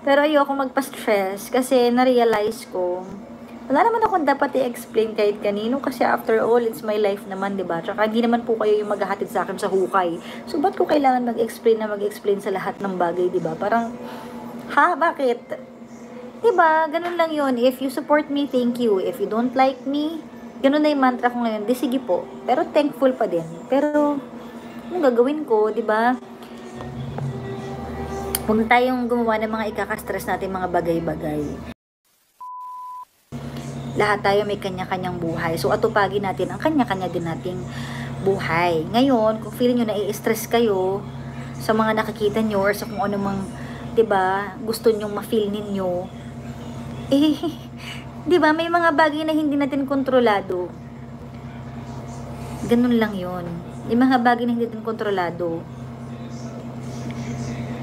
Pero ayoko magpa-stress kasi na-realize ko, wala naman akong dapat i-explain kahit kanino kasi after all, it's my life naman, diba? Tsaka hindi naman po kayo yung maghahatid sa akin sa hukay. So, ba't ko kailangan mag-explain sa lahat ng bagay, diba? Parang, ha? Bakit? Diba? Ganun lang yun. If you support me, thank you. If you don't like me, ganun na yung mantra ko ngayon. Di sige po. Pero thankful pa din. Pero, anong gagawin ko, diba? Huwag na tayong gumawa ng mga ikaka-stress natin mga bagay-bagay. Lahat tayo may kanya-kanyang buhay. So, atupagin natin ang kanya-kanya din nating buhay. Ngayon, kung feeling nyo nai-stress kayo sa mga nakikita nyo or sa kung ano mang, diba, gusto nyong ma-feel ninyo, diba, may mga bagay na hindi natin kontrolado. Ganun lang yon. May mga bagay na hindi natin kontrolado.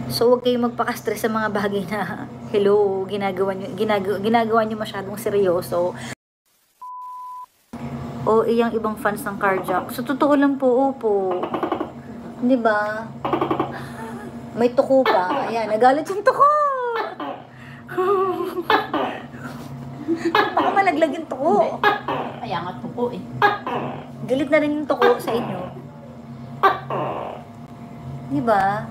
So, huwag kayong magpaka-stress sa mga bagay na, hello, ginagawa nyo masyadong seryoso. O, iyang ibang fans ng carjack. So, totoo lang po, opo. Di ba? May tuko pa. Ayan, nagalit yung tuko. Baka malaglag yung tuko. Kaya nga tuko eh. Galit na rin yung tuko sa inyo. Di ba?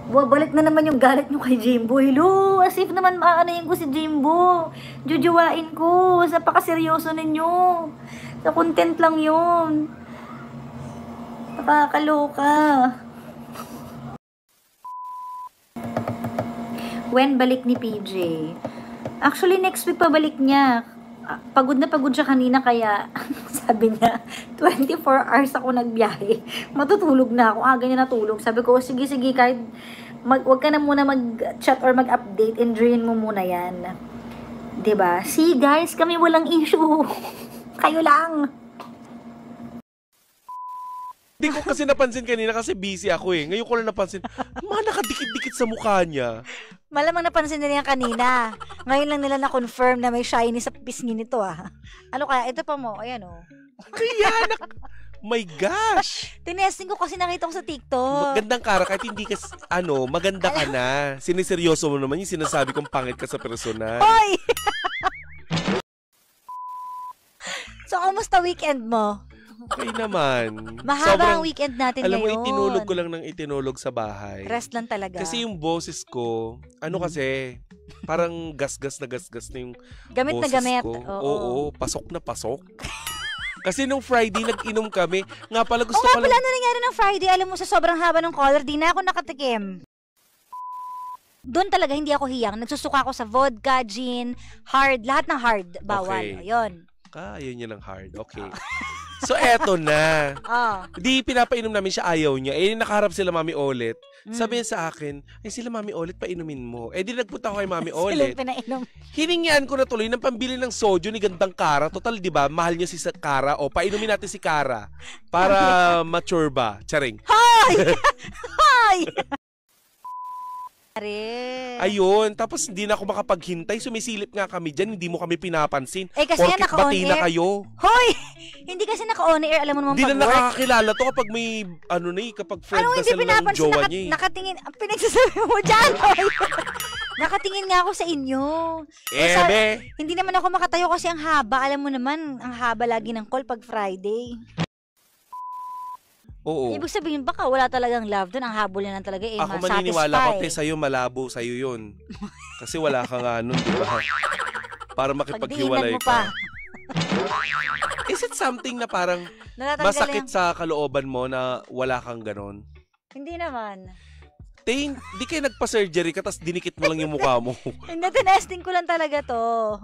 Balik na naman yung galit nyo kay Jimbo. Hello, as if naman maanayin ko si Jimbo. Jujuwain ko. Sa pakaseryoso ninyo. Sa content lang yun. Nakakaloka. When balik ni PJ? Actually, next week pabalik niya. Pagod na pagod siya kanina kaya sabi niya 24 hours ako nagbiyahe, matutulog na ako. Aga niya natulog. Sabi ko, sige kahit wag ka na muna mag-chat or mag-update, enjoyin mo muna yan, 'di ba? See guys, kami walang issue. Kayo lang. Hindi ko kasi napansin kanina kasi busy ako eh. Ngayon ko lang napansin, mga nakadikit-dikit sa mukha niya. Malamang napansin nila yan kanina. Ngayon lang nila na-confirm na may shiny sa pisngi nito ah. Ano kaya? Ito pa mo. Ayan oh. Kaya my gosh! Tinesting ko kasi nakita ko sa TikTok. Magandang kara kahit hindi ka, maganda ka na. Siniseryoso mo naman yung sinasabi kong pangit ka sa personal. Hoy! So, kamusta weekend mo? Okay naman. Mahaba ang weekend natin alam ngayon. Alam mo, itinulog ko lang ng itinulog sa bahay. Rest lang talaga. Kasi yung boses ko, kasi, parang gasgas na yung gamit boses na gamit. ko. Oo, pasok na pasok. Kasi nung Friday, nag-inom kami. Nga pala gusto ko pala... ano nangyari ng Friday? Alam mo, sa sobrang haba ng color, di na ako nakatikim. Doon talaga, hindi ako hiyang. Nagsusuka ako sa vodka, gin, hard, lahat ng hard. Bawal. Okay. Ayun. Ayaw niya ng hard. Okay. So, eto na. Di pinapainom namin siya, ayaw niya. Nakaharap sila Mami Olet. Sabi niya sa akin, ay sila Mami Olet, painumin mo. Di nagpunta ko kay Mami Olet. Hiningian ko na tuloy ng pambili ng soju ni Gandang Kara. Total, di ba? Mahal niya si Kara. O, painumin natin si Kara. Para mature ba? Charing. Hoy! Hoy! Ayun, tapos hindi na ako makapaghintay. Sumisilip nga kami dyan, hindi mo kami pinapansin. Kasi nga naka-on air. Na kayo. Hoy! Hindi kasi naka-on air, alam mo naman hindi na nakakakilala to kapag may, kapag friend na sila ng jowa niya. Nakatingin, pinagsasabi mo dyan, hoy! Nakatingin nga ako sa inyo. Hindi naman ako makatayo kasi ang haba. Alam mo naman, ang haba lagi ng call pag Friday. Oo. Ibig sabihin, baka wala talagang love doon. Ang habol na lang talaga ako maniniwala ko, sa'yo malabo, sa'yo yun. Kasi wala ka nga nun, di ba? Para makipaghiwalay ka. Is it something na parang masakit sa kalooban mo na wala kang ganon? Hindi naman. Di kayo nagpa-surgery ka, tapos dinikit mo lang yung mukha mo. Hindi, tinesting ko lang talaga to.